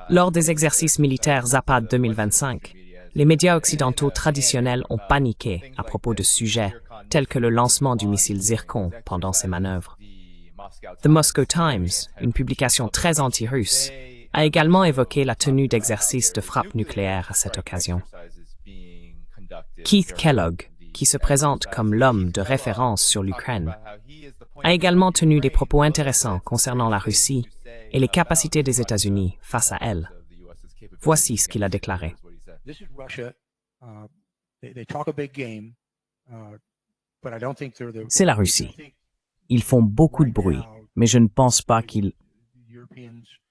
Lors des exercices militaires Zapad 2025, les médias occidentaux traditionnels ont paniqué à propos de sujets tels que le lancement du missile Zircon pendant ces manœuvres. The Moscow Times, une publication très anti-russe, a également évoqué la tenue d'exercices de frappe nucléaire à cette occasion. Keith Kellogg, qui se présente comme l'homme de référence sur l'Ukraine, a également tenu des propos intéressants concernant la Russie et les capacités des États-Unis face à elle. Voici ce qu'il a déclaré. C'est la Russie. Ils font beaucoup de bruit, mais je ne pense pas qu'ils...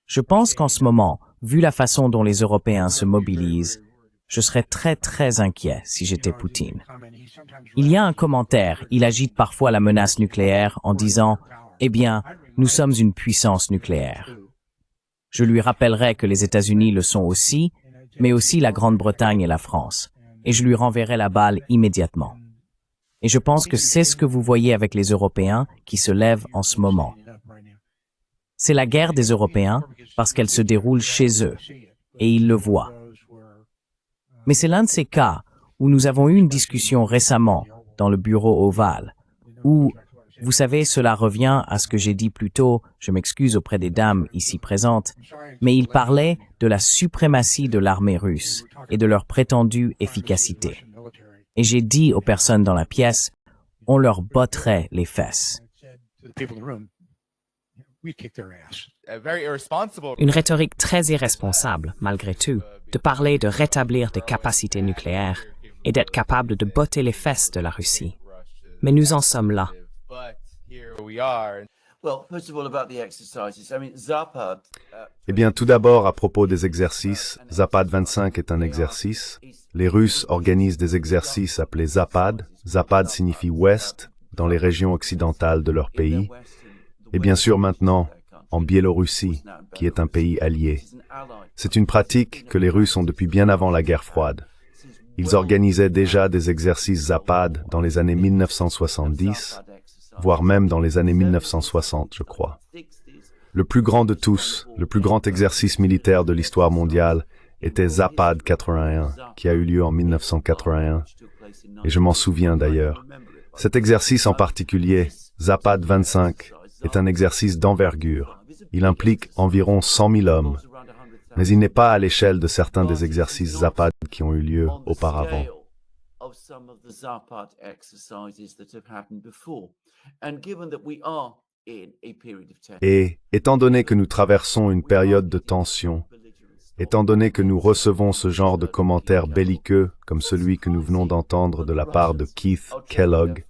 Je pense qu'en ce moment, vu la façon dont les Européens se mobilisent, je serais très inquiet si j'étais Poutine. Il y a un commentaire, il agite parfois la menace nucléaire en disant « Eh bien, nous sommes une puissance nucléaire ». Je lui rappellerai que les États-Unis le sont aussi, mais aussi la Grande-Bretagne et la France, et je lui renverrai la balle immédiatement. Et je pense que c'est ce que vous voyez avec les Européens qui se lèvent en ce moment. C'est la guerre des Européens parce qu'elle se déroule chez eux, et ils le voient. Mais c'est l'un de ces cas où nous avons eu une discussion récemment dans le bureau ovale, où, vous savez, cela revient à ce que j'ai dit plus tôt, je m'excuse auprès des dames ici présentes, mais il parlait de la suprématie de l'armée russe et de leur prétendue efficacité. Et j'ai dit aux personnes dans la pièce, on leur botterait les fesses. Une rhétorique très irresponsable, malgré tout, de parler de rétablir des capacités nucléaires et d'être capable de botter les fesses de la Russie. Mais nous en sommes là. Eh bien, tout d'abord, à propos des exercices, Zapad 25 est un exercice. Les Russes organisent des exercices appelés Zapad. Zapad signifie Ouest, dans les régions occidentales de leur pays. Et bien sûr maintenant, en Biélorussie, qui est un pays allié. C'est une pratique que les Russes ont depuis bien avant la guerre froide. Ils organisaient déjà des exercices Zapad dans les années 1970, voire même dans les années 1960, je crois. Le plus grand de tous, le plus grand exercice militaire de l'histoire mondiale, était Zapad 81, qui a eu lieu en 1981, et je m'en souviens d'ailleurs. Cet exercice en particulier, Zapad 25, est un exercice d'envergure. Il implique environ 100 000 hommes, mais il n'est pas à l'échelle de certains des exercices Zapad qui ont eu lieu auparavant. Et, étant donné que nous traversons une période de tension, étant donné que nous recevons ce genre de commentaires belliqueux comme celui que nous venons d'entendre de la part de Keith Kellogg,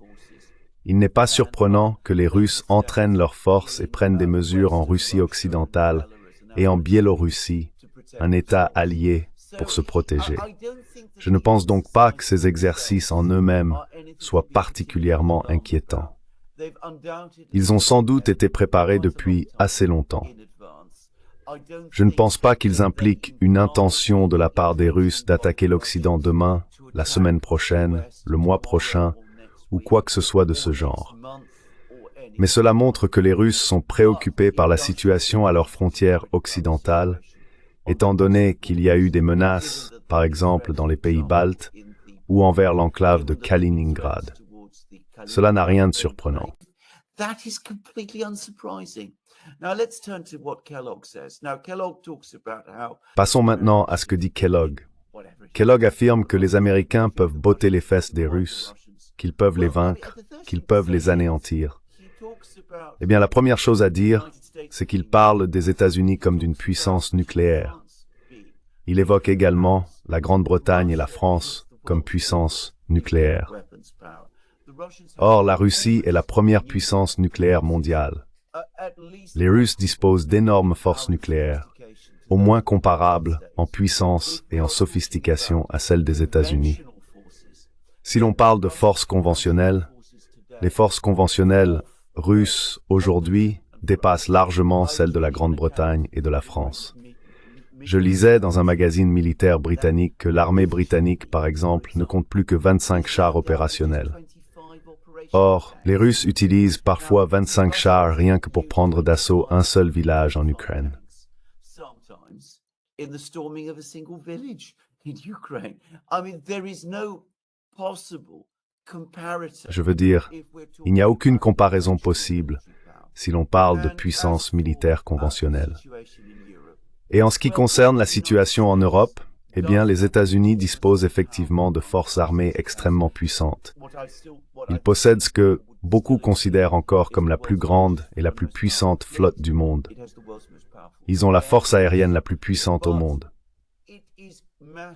il n'est pas surprenant que les Russes entraînent leurs forces et prennent des mesures en Russie occidentale et en Biélorussie, un État allié, pour se protéger. Je ne pense donc pas que ces exercices en eux-mêmes soient particulièrement inquiétants. Ils ont sans doute été préparés depuis assez longtemps. Je ne pense pas qu'ils impliquent une intention de la part des Russes d'attaquer l'Occident demain, la semaine prochaine, le mois prochain, ou quoi que ce soit de ce genre. Mais cela montre que les Russes sont préoccupés par la situation à leurs frontières occidentales, étant donné qu'il y a eu des menaces, par exemple dans les pays baltes, ou envers l'enclave de Kaliningrad. Cela n'a rien de surprenant. Passons maintenant à ce que dit Kellogg. Kellogg affirme que les Américains peuvent botter les fesses des Russes, qu'ils peuvent les vaincre, qu'ils peuvent les anéantir. Eh bien, la première chose à dire, c'est qu'il parle des États-Unis comme d'une puissance nucléaire. Il évoque également la Grande-Bretagne et la France comme puissance nucléaire. Or, la Russie est la première puissance nucléaire mondiale. Les Russes disposent d'énormes forces nucléaires, au moins comparables en puissance et en sophistication à celles des États-Unis. Si l'on parle de forces conventionnelles, les forces conventionnelles russes aujourd'hui dépassent largement celles de la Grande-Bretagne et de la France. Je lisais dans un magazine militaire britannique que l'armée britannique, par exemple, ne compte plus que 25 chars opérationnels. Or, les Russes utilisent parfois 25 chars rien que pour prendre d'assaut un seul village en Ukraine. Je veux dire, il n'y a aucune comparaison possible si l'on parle de puissance militaire conventionnelle. Et en ce qui concerne la situation en Europe, eh bien, les États-Unis disposent effectivement de forces armées extrêmement puissantes. Ils possèdent ce que beaucoup considèrent encore comme la plus grande et la plus puissante flotte du monde. Ils ont la force aérienne la plus puissante au monde.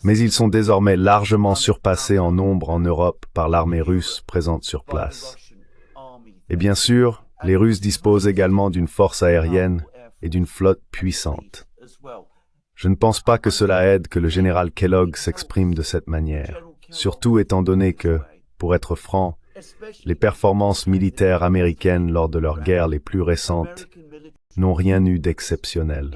Mais ils sont désormais largement surpassés en nombre en Europe par l'armée russe présente sur place. Et bien sûr, les Russes disposent également d'une force aérienne et d'une flotte puissante. Je ne pense pas que cela aide que le général Kellogg s'exprime de cette manière, surtout étant donné que, pour être franc, les performances militaires américaines lors de leurs guerres les plus récentes n'ont rien eu d'exceptionnel.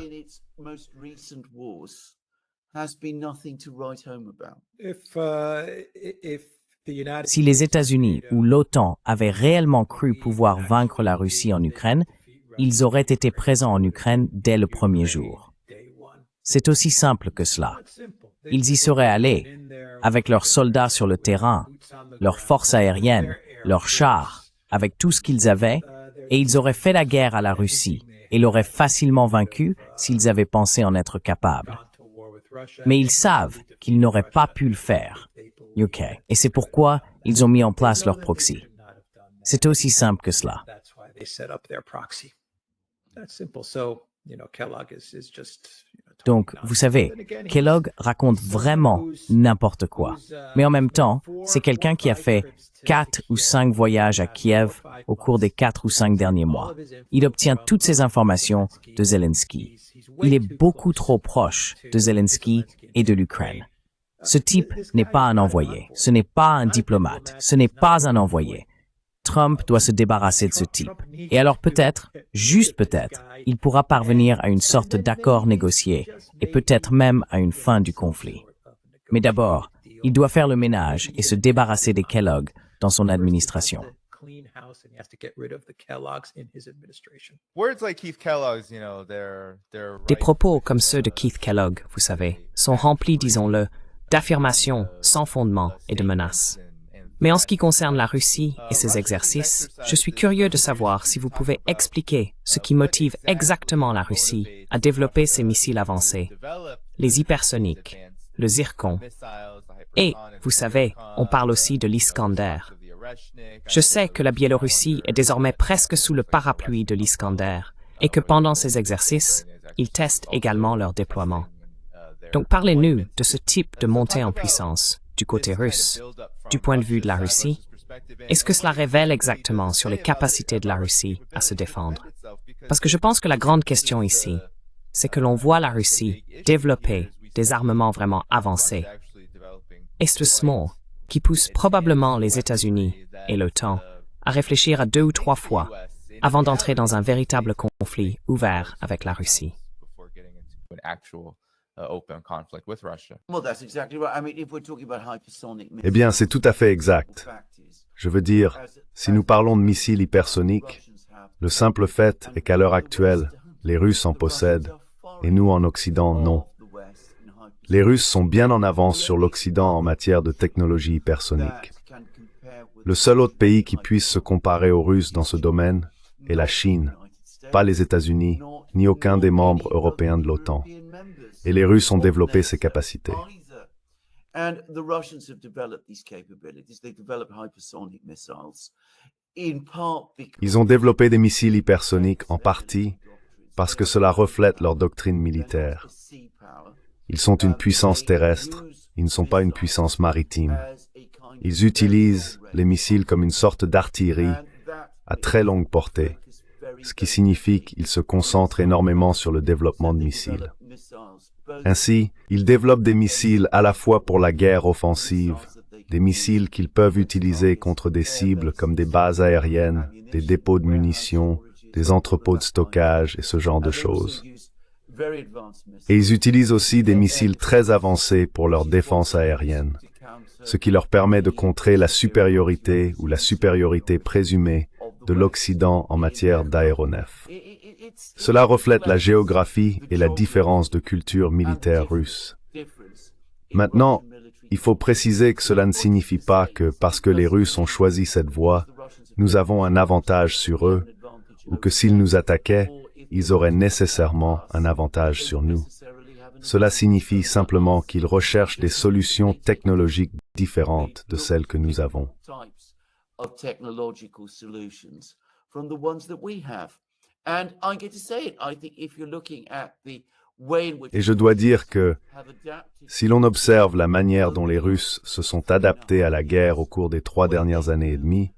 Si les États-Unis ou l'OTAN avaient réellement cru pouvoir vaincre la Russie en Ukraine, ils auraient été présents en Ukraine dès le premier jour. C'est aussi simple que cela. Ils y seraient allés, avec leurs soldats sur le terrain, leurs forces aériennes, leurs chars, avec tout ce qu'ils avaient, et ils auraient fait la guerre à la Russie et l'auraient facilement vaincue s'ils avaient pensé en être capables. Mais ils savent qu'ils n'auraient pas pu le faire. OK. Et c'est pourquoi ils ont mis en place leur proxy. C'est aussi simple que cela. Donc, vous savez, Kellogg raconte vraiment n'importe quoi. Mais en même temps, c'est quelqu'un qui a fait 4 ou 5 voyages à Kiev au cours des 4 ou 5 derniers mois. Il obtient toutes ces informations de Zelensky. Il est beaucoup trop proche de Zelensky et de l'Ukraine. Ce type n'est pas un envoyé, ce n'est pas un diplomate, ce n'est pas un envoyé. Trump doit se débarrasser de ce type. Et alors peut-être, juste peut-être, il pourra parvenir à une sorte d'accord négocié et peut-être même à une fin du conflit. Mais d'abord, il doit faire le ménage et se débarrasser des Kellogg dans son administration. Des propos comme ceux de Keith Kellogg, vous savez, sont remplis, disons-le, d'affirmations sans fondement et de menaces. Mais en ce qui concerne la Russie et ses exercices, je suis curieux de savoir si vous pouvez expliquer ce qui motive exactement la Russie à développer ses missiles avancés, les hypersoniques, le Zircon. Et, vous savez, on parle aussi de l'Iskander. Je sais que la Biélorussie est désormais presque sous le parapluie de l'Iskander et que pendant ces exercices, ils testent également leur déploiement. Donc parlez-nous de ce type de montée en puissance du côté russe, du point de vue de la Russie. Est-ce que cela révèle exactement sur les capacités de la Russie à se défendre? Parce que je pense que la grande question ici, c'est que l'on voit la Russie développer des armements vraiment avancés. Et ce small, qui pousse probablement les États-Unis et l'OTAN à réfléchir à 2 ou 3 fois avant d'entrer dans un véritable conflit ouvert avec la Russie. Eh bien, c'est tout à fait exact. Je veux dire, si nous parlons de missiles hypersoniques, le simple fait est qu'à l'heure actuelle, les Russes en possèdent, et nous en Occident, non. Les Russes sont bien en avance sur l'Occident en matière de technologie hypersonique. Le seul autre pays qui puisse se comparer aux Russes dans ce domaine est la Chine, pas les États-Unis, ni aucun des membres européens de l'OTAN. Et les Russes ont développé ces capacités. Ils ont développé des missiles hypersoniques en partie parce que cela reflète leur doctrine militaire. Ils sont une puissance terrestre, ils ne sont pas une puissance maritime. Ils utilisent les missiles comme une sorte d'artillerie à très longue portée, ce qui signifie qu'ils se concentrent énormément sur le développement de missiles. Ainsi, ils développent des missiles à la fois pour la guerre offensive, des missiles qu'ils peuvent utiliser contre des cibles comme des bases aériennes, des dépôts de munitions, des entrepôts de stockage et ce genre de choses. Et ils utilisent aussi des missiles très avancés pour leur défense aérienne. ce qui leur permet de contrer la supériorité ou la supériorité présumée de l'Occident en matière d'aéronefs. Cela reflète la géographie et la différence de culture militaire russe. Maintenant, il faut préciser que cela ne signifie pas que parce que les Russes ont choisi cette voie, nous avons un avantage sur eux, ou que s'ils nous attaquaient, ils auraient nécessairement un avantage sur nous. Cela signifie simplement qu'ils recherchent des solutions technologiques différentes de celles que nous avons. Et je dois dire que, si l'on observe la manière dont les Russes se sont adaptés à la guerre au cours des 3 dernières années et demie,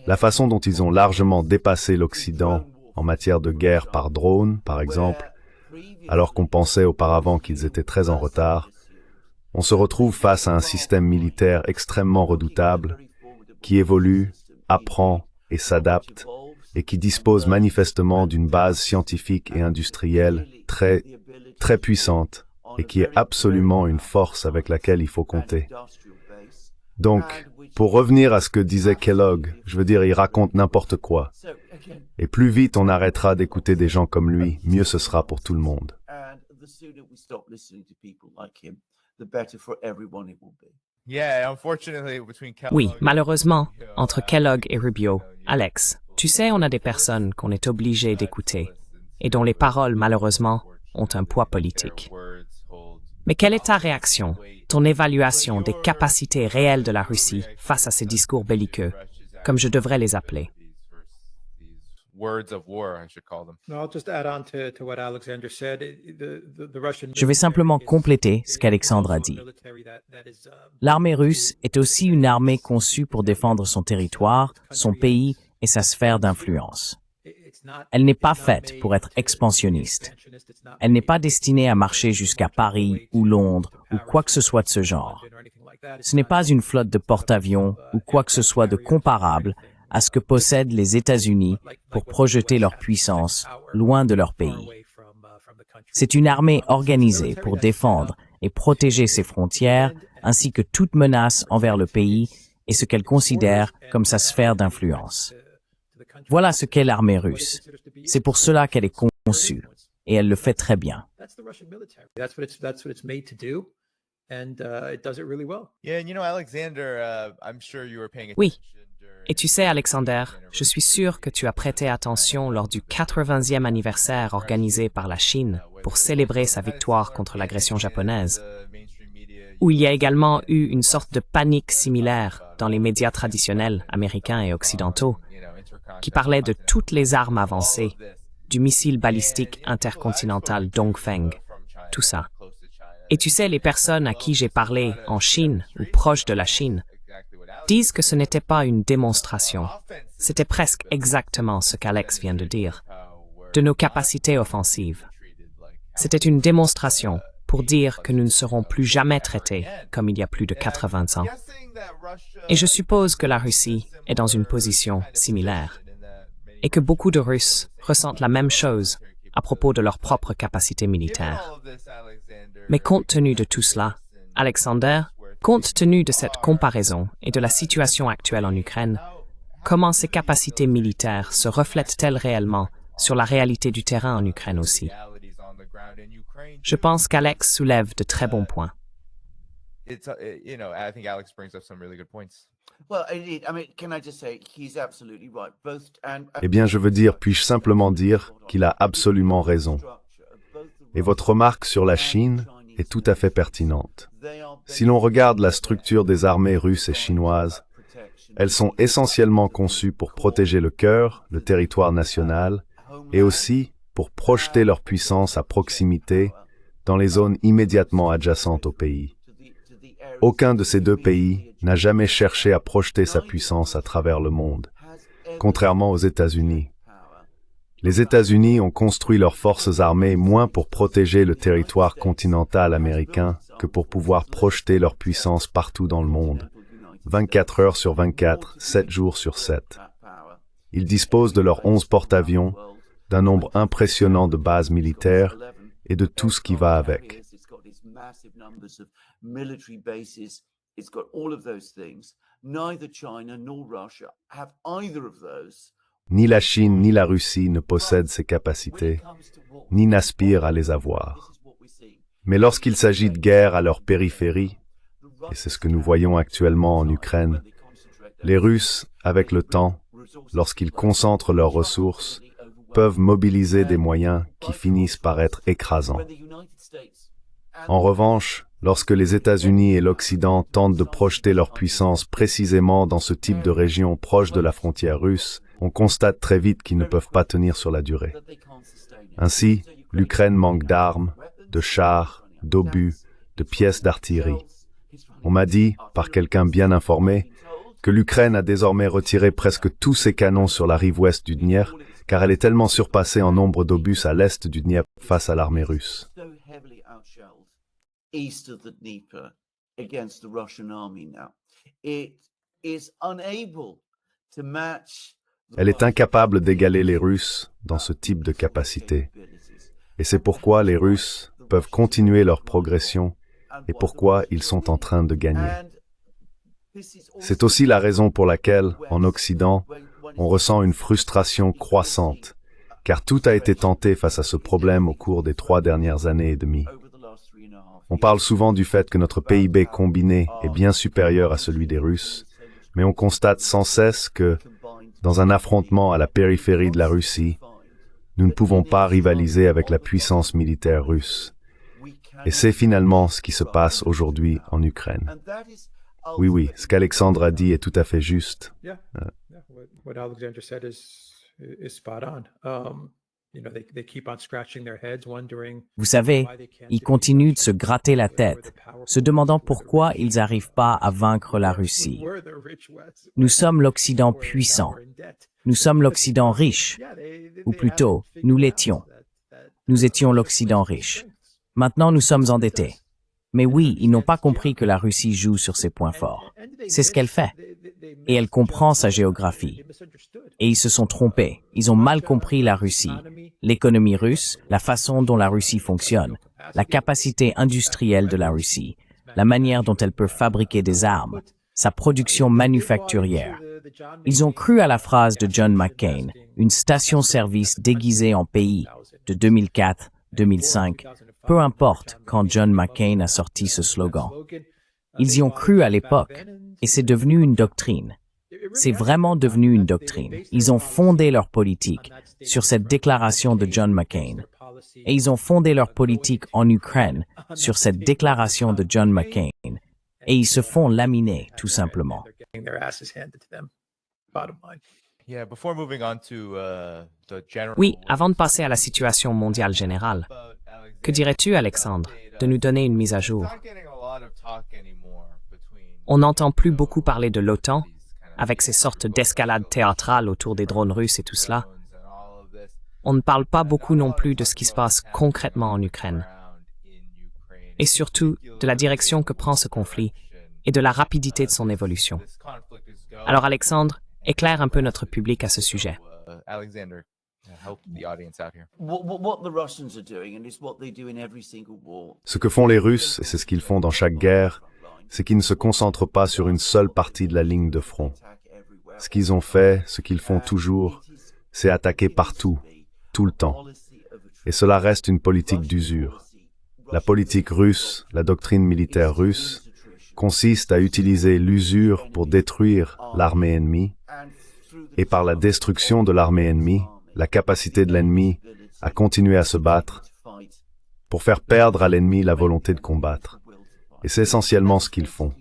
la façon dont ils ont largement dépassé l'Occident en matière de guerre par drone, par exemple, alors qu'on pensait auparavant qu'ils étaient très en retard, on se retrouve face à un système militaire extrêmement redoutable, qui évolue, apprend et s'adapte, et qui dispose manifestement d'une base scientifique et industrielle très puissante, et qui est absolument une force avec laquelle il faut compter. Donc, pour revenir à ce que disait Kellogg, je veux dire, il raconte n'importe quoi. Et plus vite on arrêtera d'écouter des gens comme lui, mieux ce sera pour tout le monde. Oui, malheureusement, entre Kellogg et Rubio, Alex, tu sais, on a des personnes qu'on est obligé d'écouter et dont les paroles, malheureusement, ont un poids politique. Mais quelle est ta réaction, ton évaluation des capacités réelles de la Russie face à ces discours belliqueux, comme je devrais les appeler? Je vais simplement compléter ce qu'Alexandre a dit. L'armée russe est aussi une armée conçue pour défendre son territoire, son pays et sa sphère d'influence. Elle n'est pas faite pour être expansionniste. Elle n'est pas destinée à marcher jusqu'à Paris ou Londres ou quoi que ce soit de ce genre. Ce n'est pas une flotte de porte-avions ou quoi que ce soit de comparable à ce que possèdent les États-Unis pour projeter leur puissance loin de leur pays. C'est une armée organisée pour défendre et protéger ses frontières ainsi que toute menace envers le pays et ce qu'elle considère comme sa sphère d'influence. Voilà ce qu'est l'armée russe. C'est pour cela qu'elle est conçue, et elle le fait très bien. Oui. Et tu sais, Alexander, je suis sûr que tu as prêté attention lors du 80e anniversaire organisé par la Chine pour célébrer sa victoire contre l'agression japonaise, où il y a également eu une sorte de panique similaire dans les médias traditionnels américains et occidentaux, qui parlait de toutes les armes avancées, du missile balistique intercontinental Dongfeng, tout ça. Et tu sais, les personnes à qui j'ai parlé en Chine ou proches de la Chine disent que ce n'était pas une démonstration, c'était presque exactement ce qu'Alex vient de dire, de nos capacités offensives. C'était une démonstration pour dire que nous ne serons plus jamais traités comme il y a plus de 80 ans. Et je suppose que la Russie est dans une position similaire, et que beaucoup de Russes ressentent la même chose à propos de leurs propres capacités militaires. Mais compte tenu de tout cela, Alexander, compte tenu de cette comparaison et de la situation actuelle en Ukraine, comment ces capacités militaires se reflètent-elles réellement sur la réalité du terrain en Ukraine aussi? Je pense qu'Alex soulève de très bons points. Eh bien, je veux dire, puis-je simplement dire qu'il a absolument raison. Et votre remarque sur la Chine est tout à fait pertinente. Si l'on regarde la structure des armées russes et chinoises, elles sont essentiellement conçues pour protéger le cœur, le territoire national, et aussi pour projeter leur puissance à proximité dans les zones immédiatement adjacentes au pays. Aucun de ces deux pays n'a jamais cherché à projeter sa puissance à travers le monde, contrairement aux États-Unis. Les États-Unis ont construit leurs forces armées moins pour protéger le territoire continental américain que pour pouvoir projeter leur puissance partout dans le monde, 24 heures sur 24, 7 jours sur 7. Ils disposent de leurs 11 porte-avions, d'un nombre impressionnant de bases militaires et de tout ce qui va avec. It's got all of those things. Neither China nor Russia have either of those. Ni la Chine ni la Russie ne possèdent ces capacités, ni n'aspirent à les avoir. Mais lorsqu'il s'agit de guerre à leur périphérie, et c'est ce que nous voyons actuellement en Ukraine, les Russes, avec le temps, lorsqu'ils concentrent leurs ressources, peuvent mobiliser des moyens qui finissent par être écrasants. En revanche, lorsque les États-Unis et l'Occident tentent de projeter leur puissance précisément dans ce type de région proche de la frontière russe, on constate très vite qu'ils ne peuvent pas tenir sur la durée. Ainsi, l'Ukraine manque d'armes, de chars, d'obus, de pièces d'artillerie. On m'a dit, par quelqu'un bien informé, que l'Ukraine a désormais retiré presque tous ses canons sur la rive ouest du Dniepr, car elle est tellement surpassée en nombre d'obus à l'est du Dniepr face à l'armée russe. East of the Dnieper against the Russian army now. It is unable to match. Elle est incapable d'égaler les Russes dans ce type de capacité. Et c'est pourquoi les Russes peuvent continuer leur progression et pourquoi ils sont en train de gagner. C'est aussi la raison pour laquelle, en Occident, on ressent une frustration croissante, car tout a été tenté face à ce problème au cours des 3 dernières années et demie. On parle souvent du fait que notre PIB combiné est bien supérieur à celui des Russes, mais on constate sans cesse que, dans un affrontement à la périphérie de la Russie, nous ne pouvons pas rivaliser avec la puissance militaire russe. Et c'est finalement ce qui se passe aujourd'hui en Ukraine. Oui, ce qu'Alexandre a dit est tout à fait juste. What Alexander said is spot on. They keep on scratching their heads, wondering. Vous savez, ils continuent de se gratter la tête, se demandant pourquoi ils n'arrivent pas à vaincre la Russie. Nous sommes l'Occident puissant. Nous sommes l'Occident riche. Ou plutôt, nous l'étions. Nous étions l'Occident riche. Maintenant, nous sommes endettés. Mais oui, ils n'ont pas compris que la Russie joue sur ses points forts. C'est ce qu'elle fait. Et elle comprend sa géographie. Et ils se sont trompés. Ils ont mal compris la Russie, l'économie russe, la façon dont la Russie fonctionne, la capacité industrielle de la Russie, la manière dont elle peut fabriquer des armes, sa production manufacturière. Ils ont cru à la phrase de John McCain, une station-service déguisée en pays, de 2004-2005, peu importe quand John McCain a sorti ce slogan. Ils y ont cru à l'époque, et c'est devenu une doctrine. C'est vraiment devenu une doctrine. Ils ont fondé leur politique sur cette déclaration de John McCain. Et ils ont fondé leur politique en Ukraine sur cette déclaration de John McCain. Et ils se font laminer, tout simplement. Oui, avant de passer à la situation mondiale générale, que dirais-tu, Alexandre, de nous donner une mise à jour? On n'entend plus beaucoup parler de l'OTAN, avec ces sortes d'escalades théâtrales autour des drones russes et tout cela. On ne parle pas beaucoup non plus de ce qui se passe concrètement en Ukraine. Et surtout, de la direction que prend ce conflit et de la rapidité de son évolution. Alors Alexandre, éclaire un peu notre public à ce sujet. Ce que font les Russes, et c'est ce qu'ils font dans chaque guerre, c'est qu'ils ne se concentrent pas sur une seule partie de la ligne de front. Ce qu'ils ont fait, ce qu'ils font toujours, c'est attaquer partout, tout le temps. Et cela reste une politique d'usure. La politique russe, la doctrine militaire russe, consiste à utiliser l'usure pour détruire l'armée ennemie, et par la destruction de l'armée ennemie, la capacité de l'ennemi à continuer à se battre, pour faire perdre à l'ennemi la volonté de combattre. Et c'est essentiellement ce qu'ils font.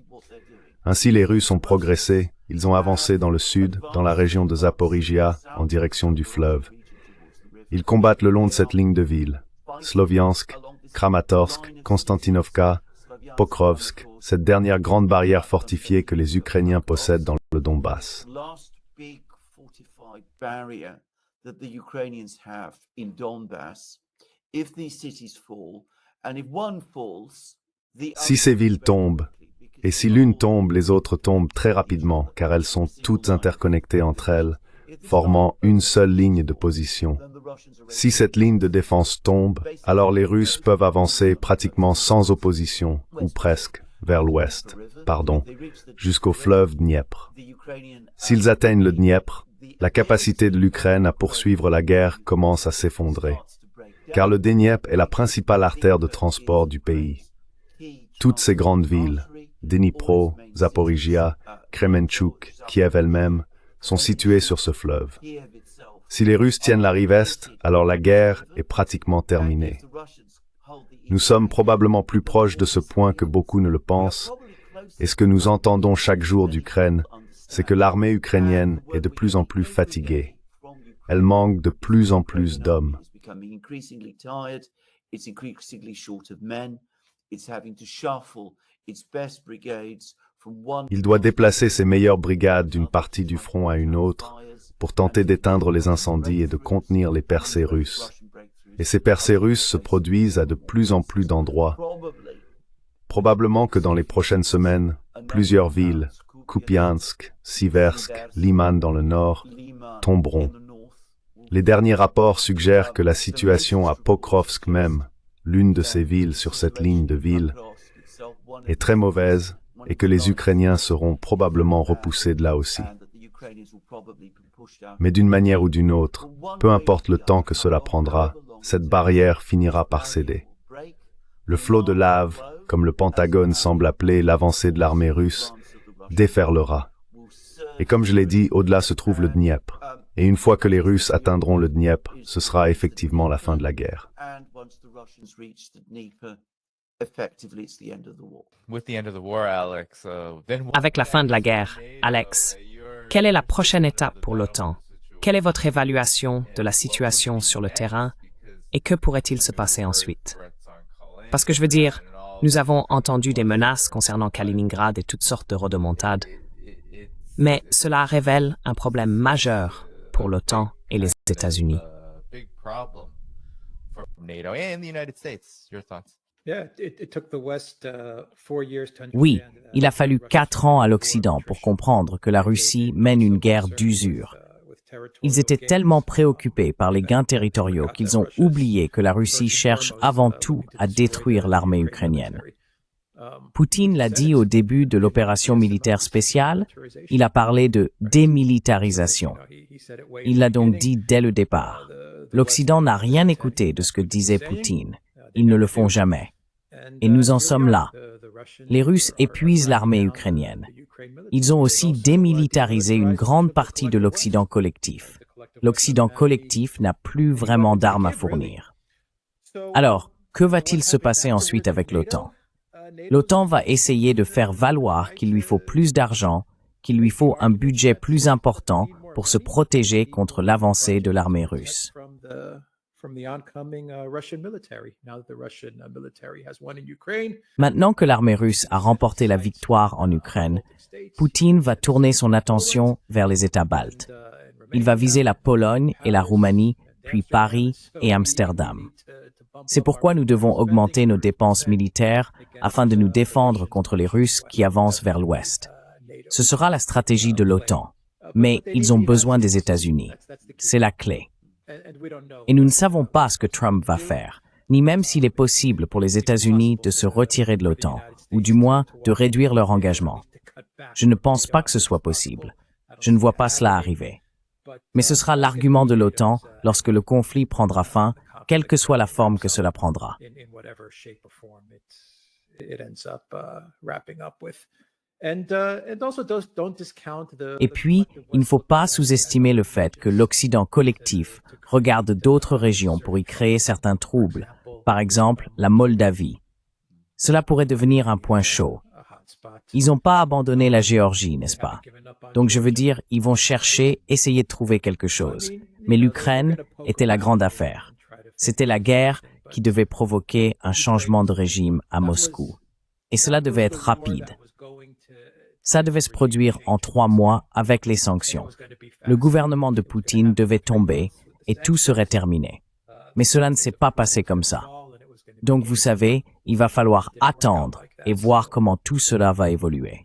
Ainsi, les Russes ont progressé, ils ont avancé dans le sud, dans la région de Zaporizhia, en direction du fleuve. Ils combattent le long de cette ligne de ville, Sloviansk, Kramatorsk, Konstantinovka, Pokrovsk, cette dernière grande barrière fortifiée que les Ukrainiens possèdent dans le Donbass. Si ces villes tombent, et si l'une tombe, les autres tombent très rapidement, car elles sont toutes interconnectées entre elles, formant une seule ligne de position. Si cette ligne de défense tombe, alors les Russes peuvent avancer pratiquement sans opposition, ou presque, vers l'ouest, jusqu'au fleuve Dniepr. S'ils atteignent le Dniepr, la capacité de l'Ukraine à poursuivre la guerre commence à s'effondrer, car le Dniepr est la principale artère de transport du pays. Toutes ces grandes villes, Dnipro, Zaporizhia, Kremenchuk, Kiev elle-même, sont situées sur ce fleuve. Si les Russes tiennent la rive Est, alors la guerre est pratiquement terminée. Nous sommes probablement plus proches de ce point que beaucoup ne le pensent, et ce que nous entendons chaque jour d'Ukraine, c'est que l'armée ukrainienne est de plus en plus fatiguée. Elle manque de plus en plus d'hommes. Il doit déplacer ses meilleures brigades d'une partie du front à une autre pour tenter d'éteindre les incendies et de contenir les percées russes. Et ces percées russes se produisent à de plus en plus d'endroits. Probablement que dans les prochaines semaines, plusieurs villes, Kupiansk, Siversk, Liman dans le nord, tomberont. Les derniers rapports suggèrent que la situation à Pokrovsk même, l'une de ces villes sur cette ligne de ville, est très mauvaise et que les Ukrainiens seront probablement repoussés de là aussi. Mais d'une manière ou d'une autre, peu importe le temps que cela prendra, cette barrière finira par céder. Le flot de lave, comme le Pentagone semble appeler l'avancée de l'armée russe, déferlera. Et comme je l'ai dit, au-delà se trouve le Dniepr. Et une fois que les Russes atteindront le Dniepr, ce sera effectivement la fin de la guerre. Avec la fin de la guerre, Alex, quelle est la prochaine étape pour l'OTAN? Quelle est votre évaluation de la situation sur le terrain et que pourrait-il se passer ensuite? Parce que je veux dire, nous avons entendu des menaces concernant Kaliningrad et toutes sortes de rodomontades, mais cela révèle un problème majeur pour l'OTAN et les États-Unis. Oui, il a fallu 4 ans à l'Occident pour comprendre que la Russie mène une guerre d'usure. Ils étaient tellement préoccupés par les gains territoriaux qu'ils ont oublié que la Russie cherche avant tout à détruire l'armée ukrainienne. Poutine l'a dit au début de l'opération militaire spéciale, il a parlé de démilitarisation. Il l'a donc dit dès le départ. L'Occident n'a rien écouté de ce que disait Poutine. Ils ne le font jamais. Et nous en sommes là. Les Russes épuisent l'armée ukrainienne. Ils ont aussi démilitarisé une grande partie de l'Occident collectif. L'Occident collectif n'a plus vraiment d'armes à fournir. Alors, que va-t-il se passer ensuite avec l'OTAN? L'OTAN va essayer de faire valoir qu'il lui faut plus d'argent, qu'il lui faut un budget plus important pour se protéger contre l'avancée de l'armée russe. Maintenant que l'armée russe a remporté la victoire en Ukraine, Poutine va tourner son attention vers les États baltes. Il va viser la Pologne et la Roumanie, puis Paris et Amsterdam. C'est pourquoi nous devons augmenter nos dépenses militaires afin de nous défendre contre les Russes qui avancent vers l'Ouest. Ce sera la stratégie de l'OTAN, mais ils ont besoin des États-Unis. C'est la clé. Et nous ne savons pas ce que Trump va faire, ni même s'il est possible pour les États-Unis de se retirer de l'OTAN, ou du moins de réduire leur engagement. Je ne pense pas que ce soit possible. Je ne vois pas cela arriver. Mais ce sera l'argument de l'OTAN lorsque le conflit prendra fin, quelle que soit la forme que cela prendra. Et puis, il ne faut pas sous-estimer le fait que l'Occident collectif regarde d'autres régions pour y créer certains troubles, par exemple la Moldavie. Cela pourrait devenir un point chaud. Ils n'ont pas abandonné la Géorgie, n'est-ce pas? Donc je veux dire, ils vont essayer de trouver quelque chose. Mais l'Ukraine était la grande affaire. C'était la guerre qui devait provoquer un changement de régime à Moscou. Et cela devait être rapide. Ça devait se produire en 3 mois avec les sanctions. Le gouvernement de Poutine devait tomber et tout serait terminé. Mais cela ne s'est pas passé comme ça. Donc vous savez, il va falloir attendre et voir comment tout cela va évoluer.